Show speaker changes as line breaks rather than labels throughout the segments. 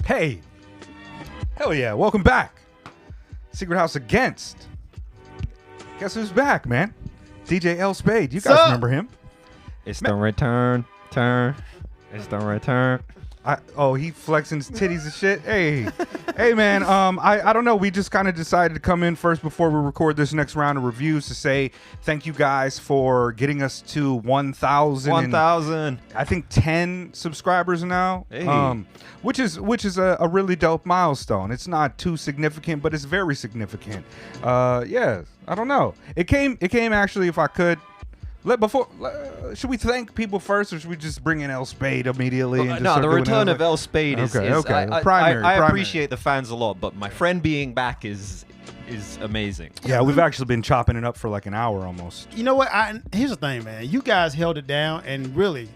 Hey, hell yeah, welcome back. Secret House Against. Guess who's back, man? DJ L Spade. You guys remember him?
It's the return. It's the return.
He flexing his titties and shit. Hey, man. I don't know. We just kind of decided to come in first before we record this next round of reviews to say thank you guys for getting us to 1,000.
1,000.
I think 10 subscribers now.
Hey.
Which is a really dope milestone. It's not too significant, but it's very significant. Yeah. I don't know. It came actually. If I could. Should we thank people first, or should we just bring in El Spade immediately?
No, the return of El Spade is.
Okay.
I appreciate the fans a lot, but my friend being back is amazing.
Yeah, we've actually been chopping it up for like an hour almost.
You know what? Here's the thing, man. You guys held it down, and really,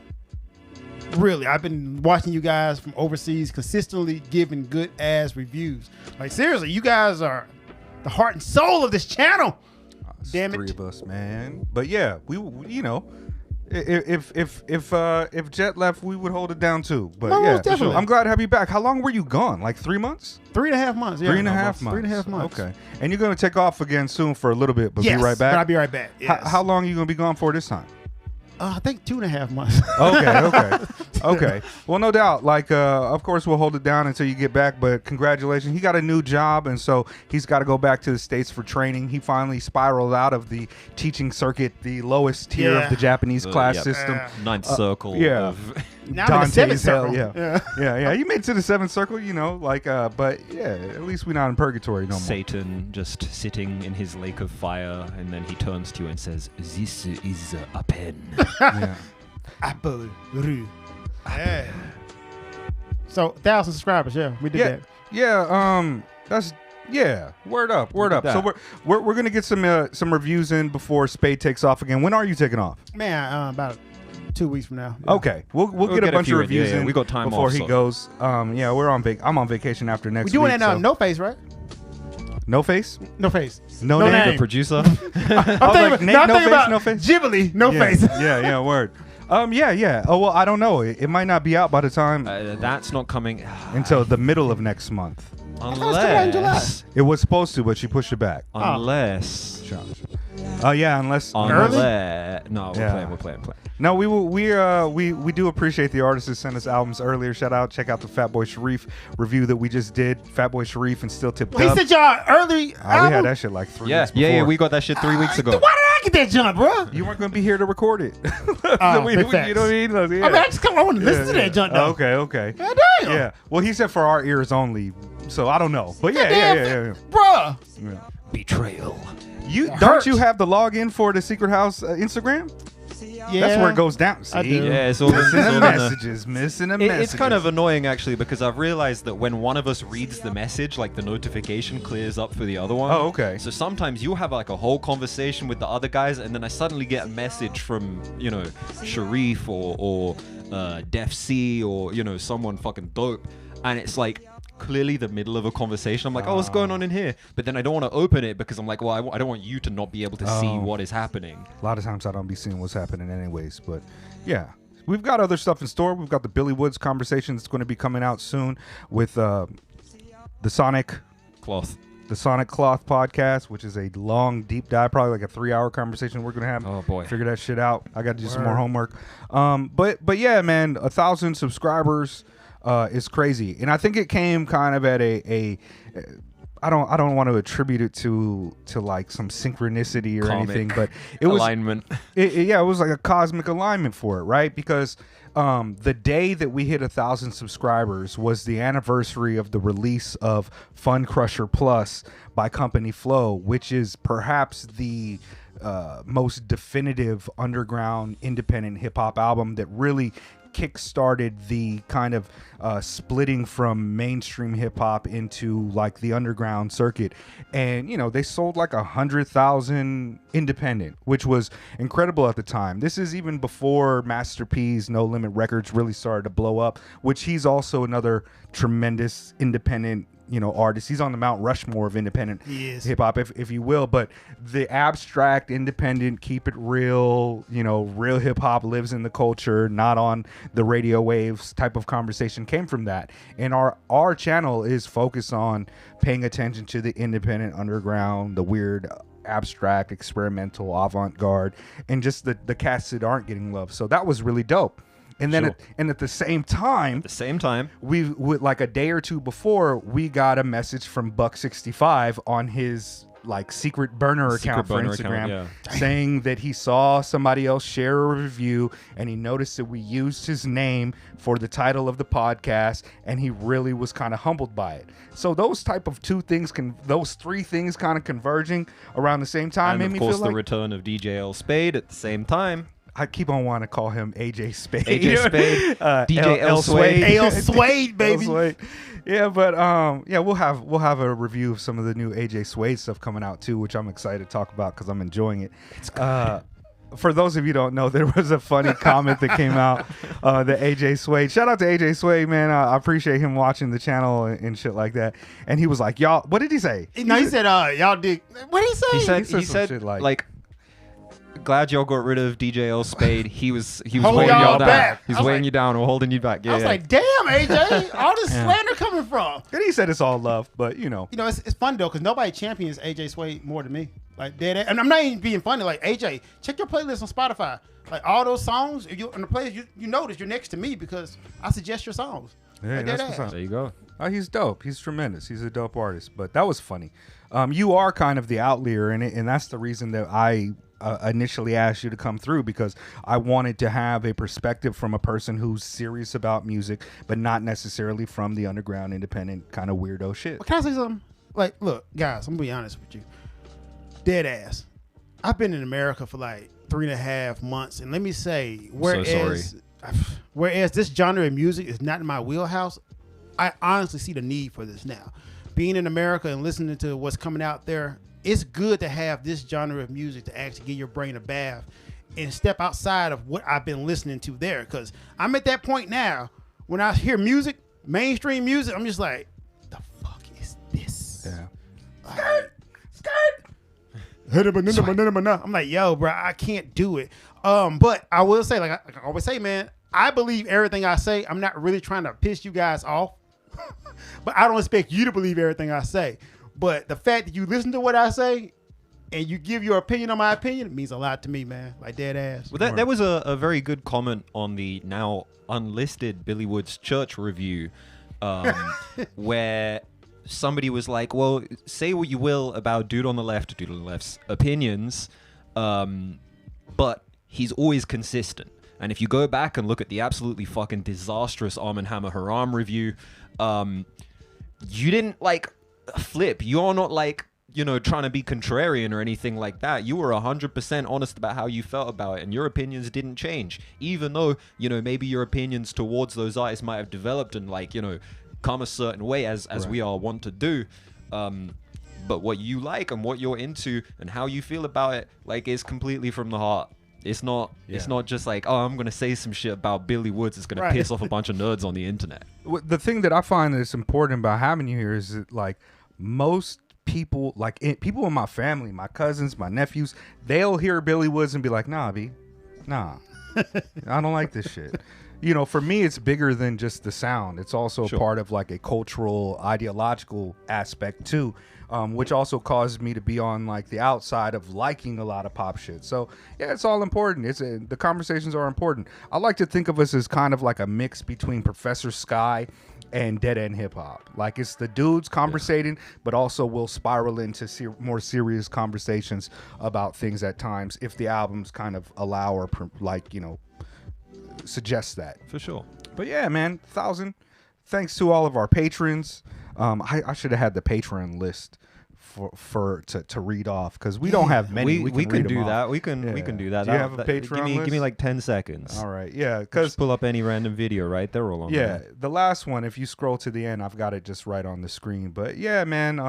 I've been watching you guys from overseas consistently giving good ass reviews. Like seriously, you guys are the heart and soul of this channel. Damn it.
Three of us, man. But yeah, we you know, if Jet left, we would hold it down too. But
No,
yeah,
most definitely.
I'm glad to have you back. How long were you gone? Like 3 months?
3.5 months. Yeah,
3.5 months.
3.5 months.
Okay. And you're gonna take off again soon for a little bit, but
Yes,
be right back.
but I'll be right back. Yes.
How long are you gonna be gone for this time?
I think 2.5 months.
Okay. Well, no doubt. Like, of course, we'll hold it down until you get back. But congratulations, he got a new job, and so he's got to go back to the States for training. He finally spiraled out of the teaching circuit, the lowest tier of the Japanese class system.
Ninth circle.
Yeah.
Of
Now I'm in the seventh
hell,
circle.
yeah. You made it to the seventh circle, you know, like, but yeah, at least we're not in purgatory no more.
Satan just sitting in his lake of fire, and then he turns to you and says, "This is a pen."
Yeah.
Apple. Yeah. So 1,000 subscribers. Yeah, we did that.
Yeah. That's. Yeah, word up. So we're gonna get some reviews in before Spade takes off again. When are you taking off?
Man, about 2 weeks from now. Yeah.
Okay, we'll get a bunch of reviews in.
We got time
before
off,
he
so.
goes. Yeah, I'm on vacation after next
We
week.
doing that
so.
No Face, right?
No face?
No Face.
No
No
name?
name.
The producer.
I'm thinking about
No Face?
Ghibli, No
Yeah,
Face.
yeah, word. Yeah. Oh well, I don't know. It might not be out by the time
That's not coming
until the middle of next month.
unless.
It was supposed to, but she pushed it back.
Unless.
Yeah, unless
No,
Yeah.
we're playing.
No, we do appreciate the artists that sent us albums earlier. Shout out, check out the Fatboy Sharif review that we just did. Fatboy Sharif and Still Tip
He
Dub.
said y'all early
We
album?
had that shit like 3 weeks before.
Yeah, we got that shit 3 weeks ago.
Why did I get that jump, bro?
You weren't going to be here to record it.
Big
You know what I mean? Yeah.
I mean, I just come on and listen to that jump, though.
Okay.
God damn.
Yeah. Well, he said for our ears only, so I don't know. But yeah.
Bruh.
Betrayal.
Don't you have the login for the Secret House Instagram?
Yeah.
That's where it goes down. See?
I do.
Yeah, it's all
Missing
it's
the
all
messages. Missing the messages.
It's kind of annoying actually because I've realized that when one of us reads the message, like the notification clears up for the other one.
Oh, okay.
So sometimes you have like a whole conversation with the other guys, and then I suddenly get a message from Sharif or Def C or someone fucking dope, and it's like clearly the middle of a conversation. I'm like, oh, what's going on in here? But then I don't want to open it because I'm like, well, I don't want you to not be able to see what is happening.
A lot of times I don't be seeing what's happening anyways, but yeah. We've got other stuff in store. We've got the Billy Woods conversation that's going to be coming out soon with the Sonic
Cloth.
Cloth podcast, which is a long, deep dive, probably like a 3-hour conversation we're going to have.
Oh, boy.
Figure that shit out. I got to do some more homework. But yeah, man, 1,000 subscribers is crazy. And I think it came kind of at I don't want to attribute it to like some synchronicity or
Comic
anything, but it was
alignment.
It was like a cosmic alignment for it, right? Because the day that we hit 1,000 subscribers was the anniversary of the release of Fun Crusher Plus by Company Flow, which is perhaps the most definitive underground independent hip hop album that really kick-started the kind of splitting from mainstream hip-hop into like the underground circuit. And they sold like 100,000 independent, which was incredible at the time. This is even before Master P's No Limit Records really started to blow up, which he's also another tremendous independent artist. He's on the Mount Rushmore of independent
He is.
hip hop, if you will. But the abstract, independent, keep it real, real hip hop lives in the culture, not on the radio waves type of conversation came from that. And our channel is focused on paying attention to the independent, underground, the weird, abstract, experimental, avant-garde, and just the cats that aren't getting love. So that was really dope. And then
Sure.
at the same time, we like a day or two before, we got a message from Buck65 on his like secret burner account for Instagram, saying that he saw somebody else share a review and he noticed that we used his name for the title of the podcast, and he really was kind of humbled by it. So those type of those three things kind of converging around the same time made
and
me
of course
feel
the
like
return of DJ Spade at the same time.
I keep on wanting to call him AJ Spade.
AJ Spade, DJ L Swade.
L Swade, baby.
L Swade. Yeah, but we'll have a review of some of the new AJ Swade stuff coming out too, which I'm excited to talk about because I'm enjoying it.
It's good.
For those of you who don't know, there was a funny comment that came out. The AJ Swade. Shout out to AJ Swade, man. I appreciate him watching the channel and shit like that. And he was like, "Y'all," what did he say?
He said, "Y'all dig." What did he say?
He said
shit
like, glad y'all got rid of DJ L Spade. He was
Hold
weighing
y'all
y'all down.
back.
He's
I was
weighing
like-
you down or holding you back. Yeah,
I was like, "Damn, AJ, all this
Yeah.
slander coming from?"
And he said it's all love, but
It's fun though because nobody champions AJ Swade more than me. Like dead ass. And I'm not even being funny. Like AJ, check your playlist on Spotify. Like all those songs, if you on the playlist, you notice you're next to me because I suggest your songs.
Yeah,
Like,
that's
dead
what's
ass.
up.
there you go.
Oh, he's dope. He's tremendous. He's a dope artist. But that was funny. You are kind of the outlier in it, and that's the reason that I initially asked you to come through, because I wanted to have a perspective from a person who's serious about music, but not necessarily from the underground, independent kind of weirdo shit.
Can I say something? Like, look, guys, I'm gonna be honest with you. Dead ass. I've been in America for like 3.5 months, and let me say, whereas this genre of music is not in my wheelhouse, I honestly see the need for this now. Being in America and listening to what's coming out there, it's good to have this genre of music to actually give your brain a bath and step outside of what I've been listening to there. Because I'm at that point now, when I hear music, mainstream music, I'm just like, the fuck is this?
Yeah.
I'm like, yo, bro, I can't do it. But I will say, like I always say, man, I believe everything I say. I'm not really trying to piss you guys off, but I don't expect you to believe everything I say. But the fact that you listen to what I say and you give your opinion on my opinion means a lot to me, man. Like dead ass.
Well, there was a very good comment on the now unlisted Billy Woods Church review, where somebody was like, well, say what you will about Dude on the Left's opinions, but he's always consistent. And if you go back and look at the absolutely fucking disastrous Arm & Hammer Haram review, you didn't like flip. You're not like, trying to be contrarian or anything like that. You were 100% honest about how you felt about it, and your opinions didn't change. Even though, maybe your opinions towards those artists might have developed and come a certain way as
Right.
we all want to do. But what you like and what you're into and how you feel about it, is completely from the heart. It's not just like, oh, I'm going to say some shit about Billy Woods. It's going to piss off a bunch of nerds on the internet.
The thing that I find that's important about having you here is that, most people, people in my family, my cousins, my nephews, they'll hear Billy Woods and be like, nah, B, nah, I don't like this shit. For me, it's bigger than just the sound. It's also
Sure.
part of a cultural, ideological aspect too, which also caused me to be on the outside of liking a lot of pop shit. So yeah, it's all important. The conversations are important. I like to think of us as kind of like a mix between Professor Sky and Dead End Hip Hop. It's the dudes conversating, but also we'll spiral into more serious conversations about things at times if the albums kind of allow or suggest that.
For sure.
But yeah, man, 1,000. Thanks to all of our patrons. I should have had the Patreon list to read off, because we don't have many.
We can
read
do
them
that.
off.
We can do that.
Do you have a Patreon
Give me
list?
10 seconds.
All right, yeah,
Just
because
pull up any random video, right? They're all on
yeah,
there.
the last one, if you scroll to the end, I've got it just right on the screen. But yeah, man,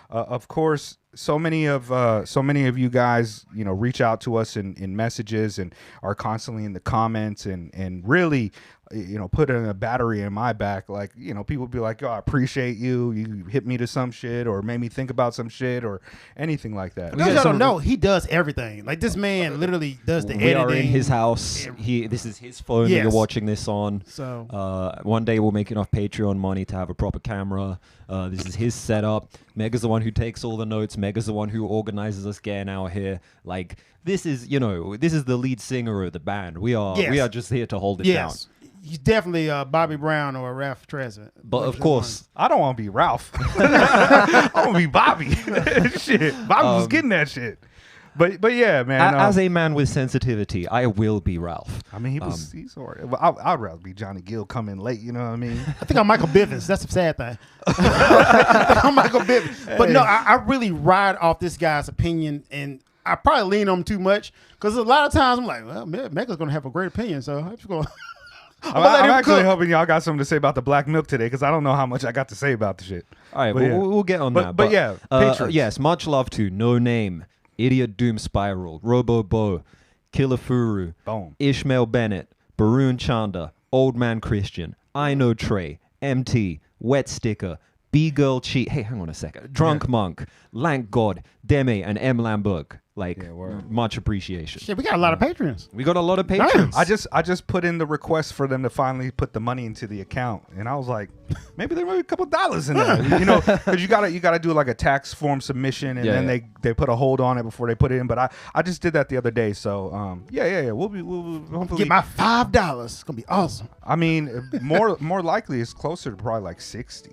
of course, so many of you guys, reach out to us in messages and are constantly in the comments and really put in a battery in my back, like, people be like, "Oh, I appreciate you. You hit me to some shit or made me think about some shit or anything like that."
No, y'all don't know. He does everything. Like this man literally does the editing.
We are in his house. This is his phone that you're watching this on.
So
one day we'll make enough Patreon money to have a proper camera. This is his setup. Mega's the one who takes all the notes. Mega's the one who organizes us getting out here. Like this is the lead singer of the band. We are just here to hold it down.
He's definitely Bobby Brown or Ralph Tresvant.
But of course,
I don't want to be Ralph. I want to be Bobby. Shit, Bobby was getting that shit. But yeah, man.
As a man with sensitivity, I will be Ralph.
I mean, he's all right. Well, I'd rather be Johnny Gill coming late. You know what I mean?
I think I'm Michael Bivins. That's a sad thing. I'm Michael Bivins. But no, I really ride off this guy's opinion, and I probably lean on him too much because a lot of times I'm like, well, Mega's going to have a great opinion, so I'm just going to.
I'm actually hoping y'all got something to say about the black milk today because I don't know how much I got to say about the shit.
All right, we'll get on that.
But yeah,
yes, much love to No Name, Idiot Doom Spiral, Robo Bo, Killer Furu,
Boom,
Ishmael Bennett, Barun Chanda, Old Man Christian, I Know Trey, MT, Wet Sticker, B-Girl Cheat. Hey, hang on a second. Drunk Monk, Lank God, Deme, and M. Lamberg. Like, much appreciation.
Shit, we got a lot of patrons.
We got a lot of patrons.
I just put in the request for them to finally put the money into the account, and I was like, maybe there might be a couple dollars in there, because you gotta do like a tax form submission, and then they put a hold on it before they put it in. But I just did that the other day, so we'll hopefully
get my $5. It's gonna be awesome.
I mean, more likely it's closer to probably like 60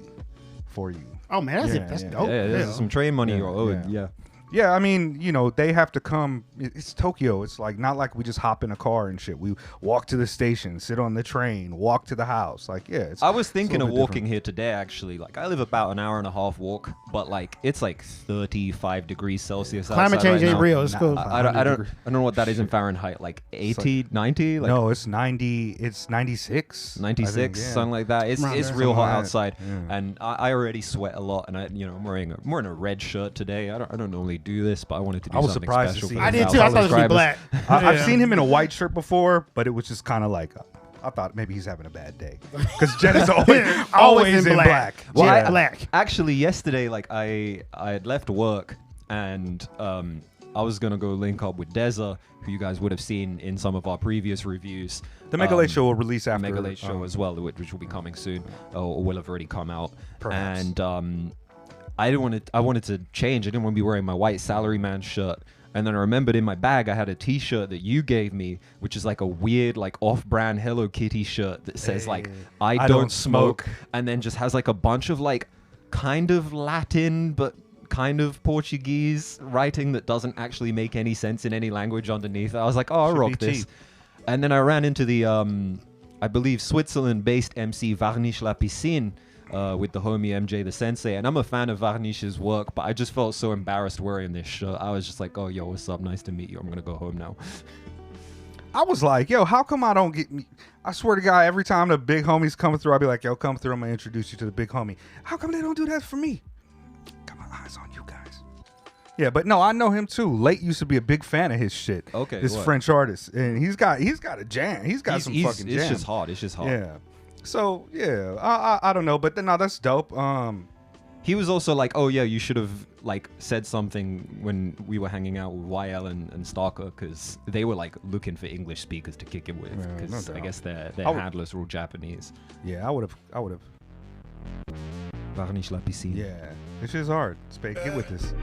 for you.
Oh man, that's dope.
Yeah, there's some train money you're owed.
Yeah, I mean, they have to come. It's Tokyo. It's like not like we just hop in a car and shit. We walk to the station, sit on the train, walk to the house. Like, yeah.
I was thinking of walking here today, actually. Like, I live about an hour and a half walk, but like it's like 35 degrees Celsius.
Climate change ain't real. It's cool.
I don't know what that is in Fahrenheit. Like 80, 90? Like,
no, it's 90. It's 96.
96, something like that. It's real hot outside, and I already sweat a lot. And I'm wearing a red shirt today. I don't normally do this, but I wanted to do something special.
I did too. I thought it was black.
I've seen him in a white shirt before, but it was just kind of like I thought maybe he's having a bad day because Jen is always in black.
Well, black. Actually, yesterday, like I had left work and I was gonna go link up with Deza, who you guys would have seen in some of our previous reviews.
The Mega Late Show will release after.
Mega Late Show as well, which will be coming soon, or will have already come out.
Perhaps.
And I wanted to change. I didn't want to be wearing my white salaryman shirt. And then I remembered in my bag I had a T-shirt that you gave me, which is like a weird, like off-brand Hello Kitty shirt that says like I don't smoke, and then just has like a bunch of like kind of Latin but kind of Portuguese writing that doesn't actually make any sense in any language underneath. I was like, oh, I'll rock this. And then I ran into the I believe Switzerland-based MC Varnish La Piscine. With the homie MJ the Sensei, and I'm a fan of Varnish's work, but I just felt so embarrassed wearing this shirt. I was just like, oh, yo, what's up? Nice to meet you. I'm gonna go home now.
I was like, yo, how come I don't get me? I swear to God, every time the big homies come through, I'll be like, yo, come through. I'm gonna introduce you to the big homie. How come they don't do that for me? Got my eyes on you guys. Yeah, but no, I know him too. Late used to be a big fan of his shit.
Okay,
this French artist, and he's got a jam. He's got some fucking jam.
It's just hot. It's just hot.
Yeah. So yeah, I don't know, but no, that's dope.
He was also like, oh yeah, you should have like said something when we were hanging out with YL and Stalker, because they were like looking for English speakers to kick it with, because I guess their handlers were all Japanese.
Yeah, I would have.
Varnish La Piscine.
Yeah, this is hard. Spade, get with this.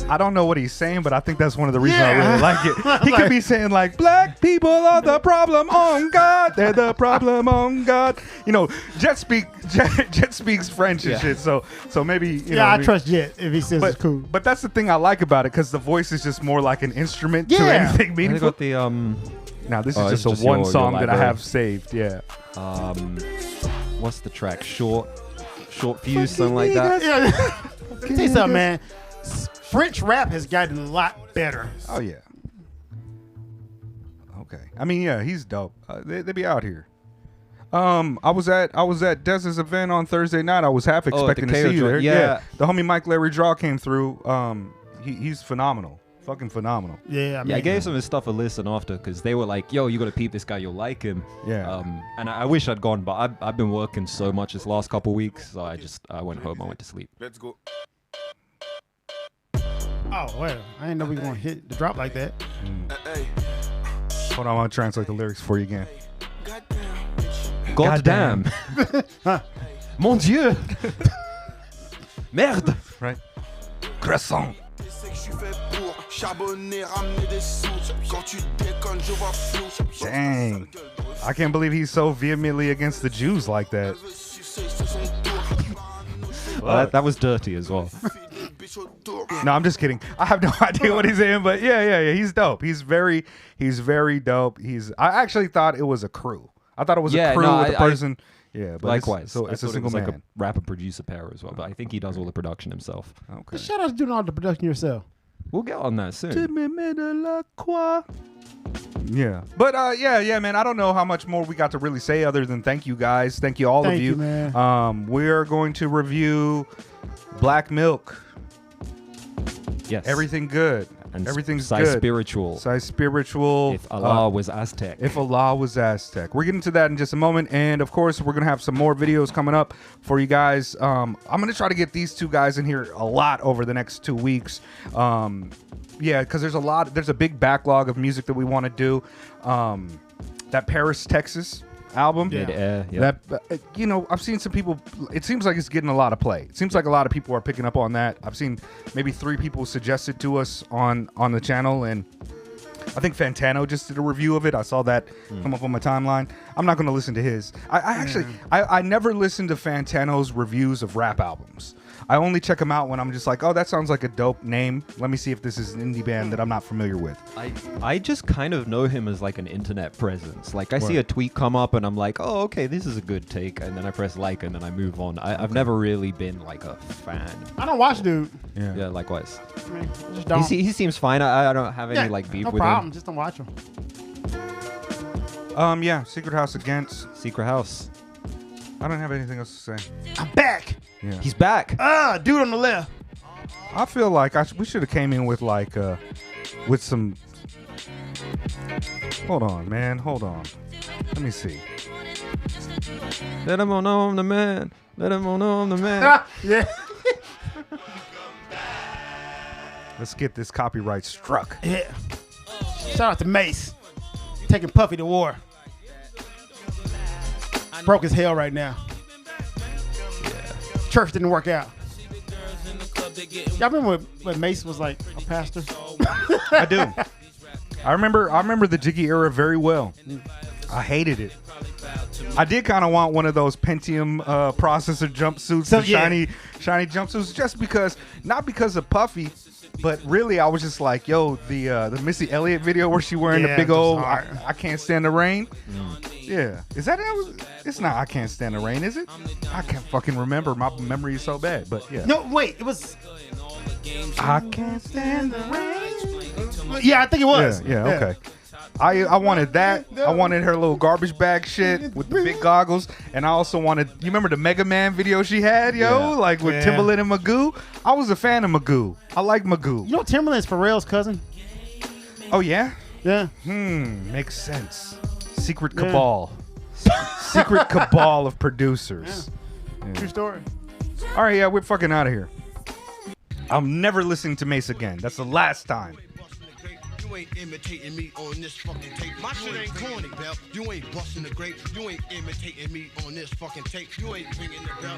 I don't know what he's saying, but I think that's one of the reasons I really like it. He could be saying like, black people are the problem on God. They're the problem on God. Jet speaks French and shit. So maybe,
I trust Jet if he says it's cool.
But that's the thing I like about it, because the voice is just more like an instrument to anything meaningful.
Got the,
now, this is just a one song that I have saved. Yeah.
What's the track? Short Fuse, something like that.
Yeah. Tell you something, man. French rap has gotten a lot better.
Oh yeah. Okay. I mean, yeah, he's dope. They be out here. I was at Dez's event on Thursday night. I was half expecting to see you there.
Yeah.
The homie Mike Larry Draw came through. he's phenomenal. Fucking phenomenal.
Yeah, I mean,
Yeah, I gave some of his stuff a listen after because they were like, "Yo, you gotta peep this guy. You'll like him."
Yeah.
And I wish I'd gone, but I've been working so much this last couple weeks, so I went home. I went to sleep.
Let's go.
Oh well, I didn't know we were gonna hit the drop like that.
Hey,
Hold on, I want to translate the lyrics for you again.
God damn. Mon Dieu. Merde.
Right? Croissant.
c'est que je suis fait pour charbonner, ramener des sous. Quand tu déconnes, je vois flou.
Dang. I can't believe he's so vehemently against the Jews like that.
Well, that was dirty as well.
No, I'm just kidding. I have no idea what he's in, but yeah. He's dope. He's very dope. I actually thought it was a crew. I thought it was a crew with a person. Yeah, but
Likewise.
So it's a
I thought
single
it was
man.
like a rapper producer pair as well, but I think he does all the production himself.
Okay.
Shout out to doing all the production yourself.
We'll get on that soon.
Yeah, but yeah, man. I don't know how much more we got to really say other than thank you guys, thank you all
Thank
of you.
you, man.
We're going to review Black Milk.
Yes.
Everything good.
And
Everything's
Psy
good.
Spiritual.
Psy spiritual.
If Allah was Aztec.
If Allah was Aztec. We're getting to that in just a moment. And of course, we're going to have some more videos coming up for you guys. I'm going to try to get these two guys in here a lot over the next 2 weeks. Yeah, because there's a big backlog of music that we want to do. That Paris, Texas album.
Mid-air, yeah.
That I've seen some people. It seems like it's getting a lot of play. It seems like a lot of people are picking up on that. I've seen maybe 3 people suggest it to us on the channel, and I think Fantano just did a review of it. I saw that come up on my timeline. I'm not going to listen to his. I never listen to Fantano's reviews of rap albums. I only check them out when I'm just like, oh, that sounds like a dope name. Let me see if this is an indie band that I'm not familiar with.
I just kind of know him as like an internet presence. Like I see a tweet come up and I'm like, oh, okay, this is a good take. And then I press like and then I move on. I've never really been like a fan.
I don't watch dude.
Yeah, likewise.
I mean, I just don't.
He seems fine. I don't have any like beef
no
with
problem.
him.
Just don't watch him.
Yeah, Secret House Against.
Secret House.
I don't have anything else to say.
I'm back.
Yeah.
He's back.
Dude on the left.
I feel like we should have came in with like with some. Hold on, man. Hold on. Let me see.
Let him all know I'm the man. Let him all know I'm the man.
Yeah.
Let's get this copyright struck.
Yeah. Shout out to Mace. Taking Puffy to war. Broke as hell right now. Church didn't work out. Y'all remember when Mace was like a pastor?
I do. I remember the Jiggy era very well. I hated it. I did kind of want one of those Pentium processor jumpsuits,
So,
the
yeah.
shiny jumpsuits, just because, not because of Puffy, but really I was just like, yo, the Missy Elliott video where she wearing the
Yeah,
big
just
old
hard.
I Can't Stand the Rain. Yeah, is that it? It's not I Can't Stand the Rain, is it? I can't fucking remember. My memory is so bad, but yeah.
No, wait. It was.
I can't stand the rain.
Yeah, I think it was.
Yeah, okay. I wanted that. I wanted her little garbage bag shit with the big goggles, and I also wanted. You remember the Mega Man video she had, yo,
Yeah.
like with
Yeah.
Timbaland and Magoo. I was a fan of Magoo. I like Magoo.
You know Timberland's Pharrell's cousin?
Oh yeah.
Yeah.
Makes sense. Secret cabal. Secret cabal of producers.
True story.
All right, yeah, we're fucking out of here. I'm never listening to Mace again. That's the last time.
You ain't imitating me on this fucking tape. My shit ain't corny, Bell. You ain't busting the grape. You ain't imitating me on this fucking tape. You ain't ringing the bell.